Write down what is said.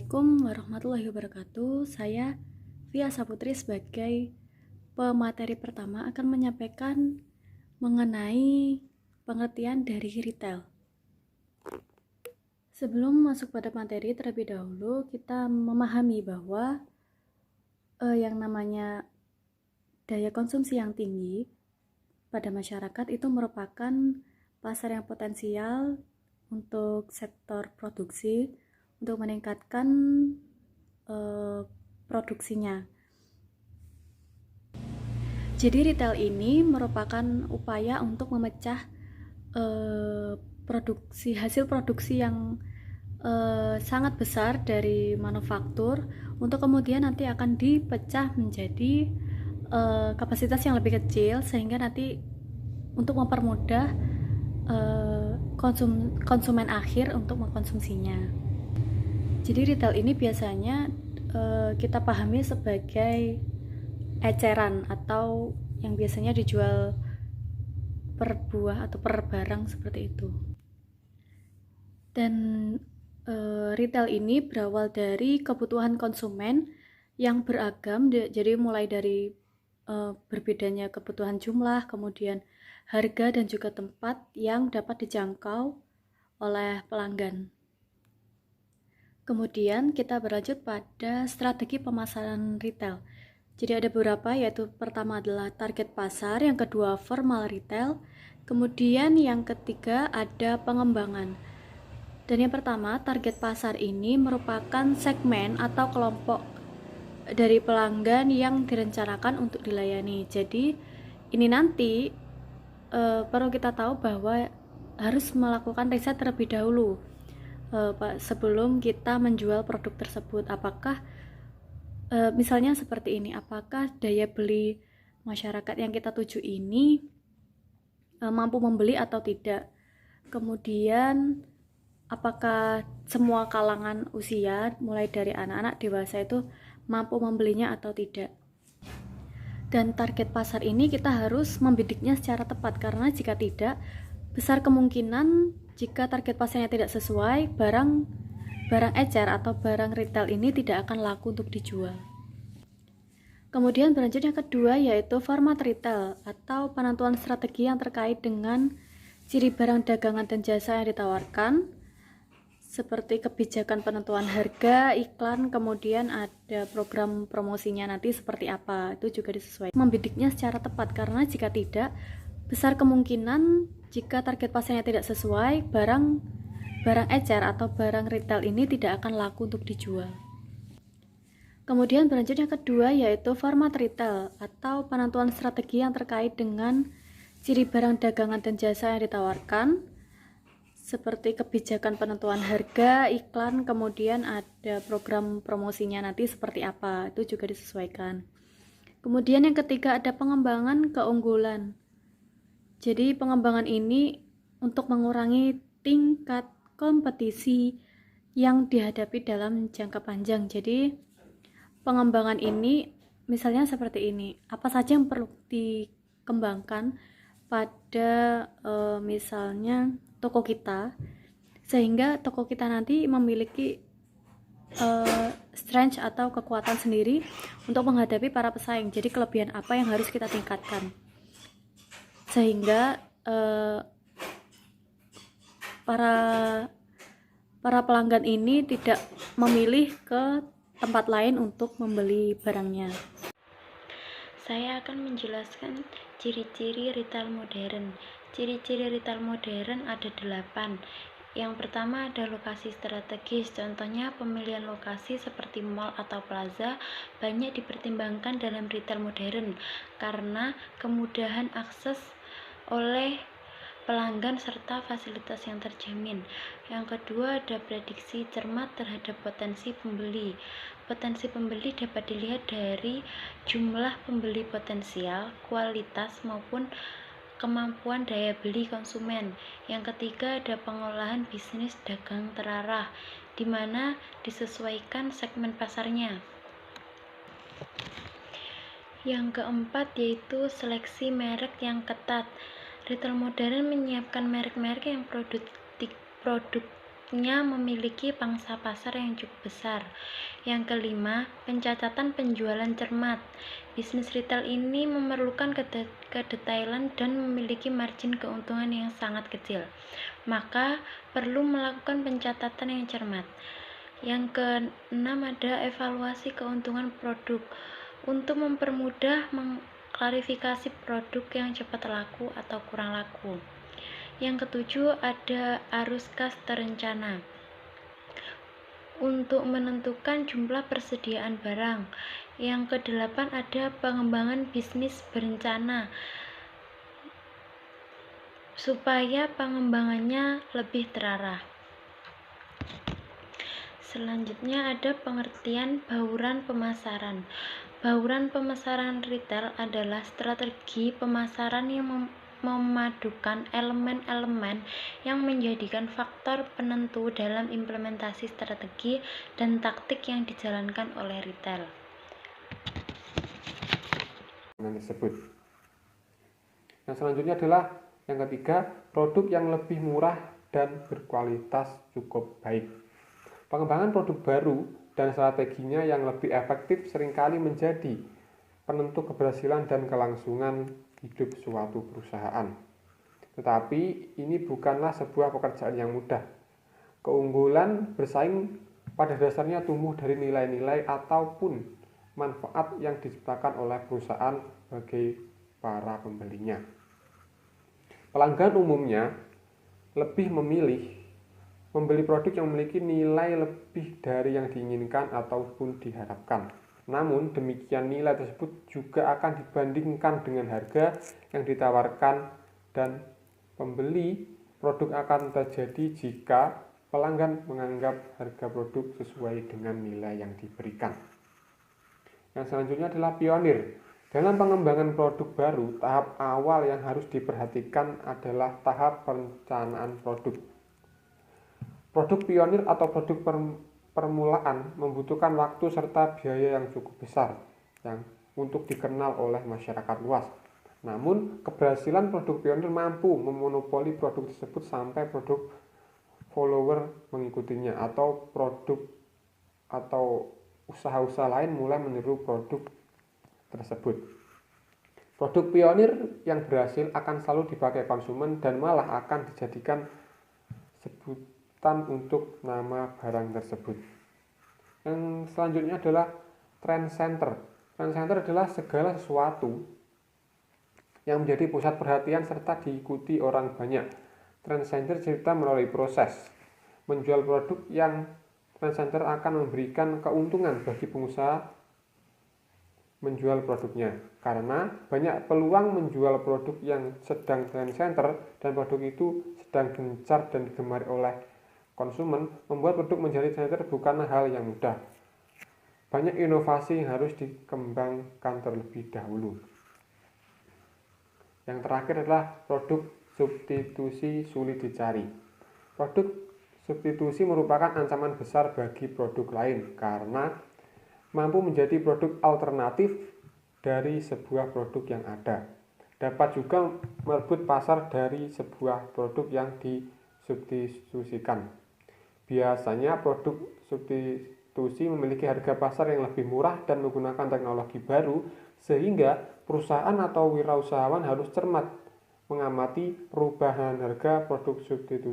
Assalamualaikum warahmatullahi wabarakatuh. Saya Via Saputri sebagai pemateri pertama akan menyampaikan mengenai pengertian dari retail. Sebelum masuk pada materi, terlebih dahulu kita memahami bahwa yang namanya daya konsumsi yang tinggi pada masyarakat itu merupakan pasar yang potensial untuk sektor produksi untuk meningkatkan produksinya. Jadi retail ini merupakan upaya untuk memecah hasil produksi yang sangat besar dari manufaktur untuk kemudian nanti akan dipecah menjadi kapasitas yang lebih kecil sehingga nanti untuk mempermudah konsumen akhir untuk mengkonsumsinya. Jadi retail ini biasanya kita pahami sebagai eceran atau yang biasanya dijual per buah atau per barang seperti itu. Dan retail ini berawal dari kebutuhan konsumen yang beragam, jadi mulai dari berbedanya kebutuhan jumlah, kemudian harga dan juga tempat yang dapat dijangkau oleh pelanggan. Kemudian kita berlanjut pada strategi pemasaran retail. Jadi ada beberapa, yaitu pertama adalah target pasar, yang kedua formal retail, kemudian yang ketiga ada pengembangan. Dan yang pertama, target pasar ini merupakan segmen atau kelompok dari pelanggan yang direncanakan untuk dilayani. Jadi ini nanti perlu kita tahu bahwa harus melakukan riset terlebih dahulu sebelum kita menjual produk tersebut. Apakah misalnya seperti ini, apakah daya beli masyarakat yang kita tuju ini mampu membeli atau tidak, kemudian apakah semua kalangan usia mulai dari anak-anak dewasa itu mampu membelinya atau tidak. Dan target pasar ini kita harus membidiknya secara tepat, karena jika tidak, besar kemungkinan jika target pasarnya tidak sesuai, barang ecer atau barang retail ini tidak akan laku untuk dijual. Kemudian berlanjut yang kedua, yaitu format retail atau penentuan strategi yang terkait dengan ciri barang dagangan dan jasa yang ditawarkan, seperti kebijakan penentuan harga, iklan, kemudian ada program promosinya nanti seperti apa, itu juga disesuaikan. Membidiknya secara tepat, karena jika tidak, besar kemungkinan jika target pasarnya tidak sesuai, barang ecer atau barang retail ini tidak akan laku untuk dijual. Kemudian berlanjut yang kedua, yaitu format retail atau penentuan strategi yang terkait dengan ciri barang dagangan dan jasa yang ditawarkan, seperti kebijakan penentuan harga, iklan, kemudian ada program promosinya nanti seperti apa, itu juga disesuaikan. Kemudian yang ketiga ada pengembangan keunggulan. Jadi pengembangan ini untuk mengurangi tingkat kompetisi yang dihadapi dalam jangka panjang. Jadi pengembangan ini misalnya seperti ini, apa saja yang perlu dikembangkan pada misalnya toko kita, sehingga toko kita nanti memiliki strength atau kekuatan sendiri untuk menghadapi para pesaing. Jadi kelebihan apa yang harus kita tingkatkan sehingga para pelanggan ini tidak memilih ke tempat lain untuk membeli barangnya. Saya akan menjelaskan ciri-ciri retail modern. Ciri-ciri retail modern ada 8. Yang pertama ada lokasi strategis. Contohnya pemilihan lokasi seperti mall atau plaza banyak dipertimbangkan dalam retail modern karena kemudahan akses oleh pelanggan serta fasilitas yang terjamin. Yang kedua ada prediksi cermat terhadap potensi pembeli. Potensi pembeli dapat dilihat dari jumlah pembeli potensial, kualitas maupun kemampuan daya beli konsumen. Yang ketiga ada pengolahan bisnis dagang terarah, di mana disesuaikan segmen pasarnya. Yang keempat yaitu seleksi merek yang ketat. Retail modern menyiapkan merek-merek yang produktif produknya memiliki pangsa pasar yang cukup besar. Yang kelima, pencatatan penjualan cermat. Bisnis retail ini memerlukan kedetailan dan memiliki margin keuntungan yang sangat kecil. Maka, perlu melakukan pencatatan yang cermat. Yang keenam, ada evaluasi keuntungan produk untuk mempermudah mengklarifikasi produk yang cepat laku atau kurang laku. Yang ketujuh, ada arus kas terencana untuk menentukan jumlah persediaan barang. Yang kedelapan, ada pengembangan bisnis berencana supaya pengembangannya lebih terarah. Selanjutnya ada pengertian bauran pemasaran. Bauran pemasaran retail adalah strategi pemasaran yang memadukan elemen-elemen yang menjadikan faktor penentu dalam implementasi strategi dan taktik yang dijalankan oleh retail. Tersebut. Yang selanjutnya adalah yang ketiga, produk yang lebih murah dan berkualitas cukup baik. Pengembangan produk baru dan strateginya yang lebih efektif seringkali menjadi penentu keberhasilan dan kelangsungan hidup suatu perusahaan. Tetapi ini bukanlah sebuah pekerjaan yang mudah. Keunggulan bersaing pada dasarnya tumbuh dari nilai-nilai ataupun manfaat yang diciptakan oleh perusahaan bagi para pembelinya. Pelanggan umumnya lebih memilih membeli produk yang memiliki nilai lebih dari yang diinginkan ataupun diharapkan. Namun demikian nilai tersebut juga akan dibandingkan dengan harga yang ditawarkan dan pembeli produk akan terjadi jika pelanggan menganggap harga produk sesuai dengan nilai yang diberikan. Yang selanjutnya adalah pionir. Dalam pengembangan produk baru, tahap awal yang harus diperhatikan adalah tahap perencanaan produk. Produk pionir atau produk permulaan membutuhkan waktu serta biaya yang cukup besar untuk dikenal oleh masyarakat luas. Namun, keberhasilan produk pionir mampu memonopoli produk tersebut sampai produk follower mengikutinya atau usaha-usaha lain mulai meniru produk tersebut. Produk pionir yang berhasil akan selalu dipakai konsumen dan malah akan dijadikan sebutan untuk nama barang tersebut. Yang selanjutnya adalah trend center. Trend center adalah segala sesuatu yang menjadi pusat perhatian serta diikuti orang banyak. Trend center cerita melalui proses menjual produk yang trend center akan memberikan keuntungan bagi pengusaha menjual produknya, karena banyak peluang menjual produk yang sedang trend center dan produk itu sedang gencar dan digemari oleh konsumen. Membuat produk menjadi trend center bukanlah hal yang mudah. Banyak inovasi yang harus dikembangkan terlebih dahulu. Yang terakhir adalah produk substitusi sulit dicari. Produk substitusi merupakan ancaman besar bagi produk lain karena mampu menjadi produk alternatif dari sebuah produk yang ada. Dapat juga merebut pasar dari sebuah produk yang disubstitusikan. Biasanya produk substitusi memiliki harga pasar yang lebih murah dan menggunakan teknologi baru, sehingga perusahaan atau wirausahawan harus cermat mengamati perubahan harga produk substitusi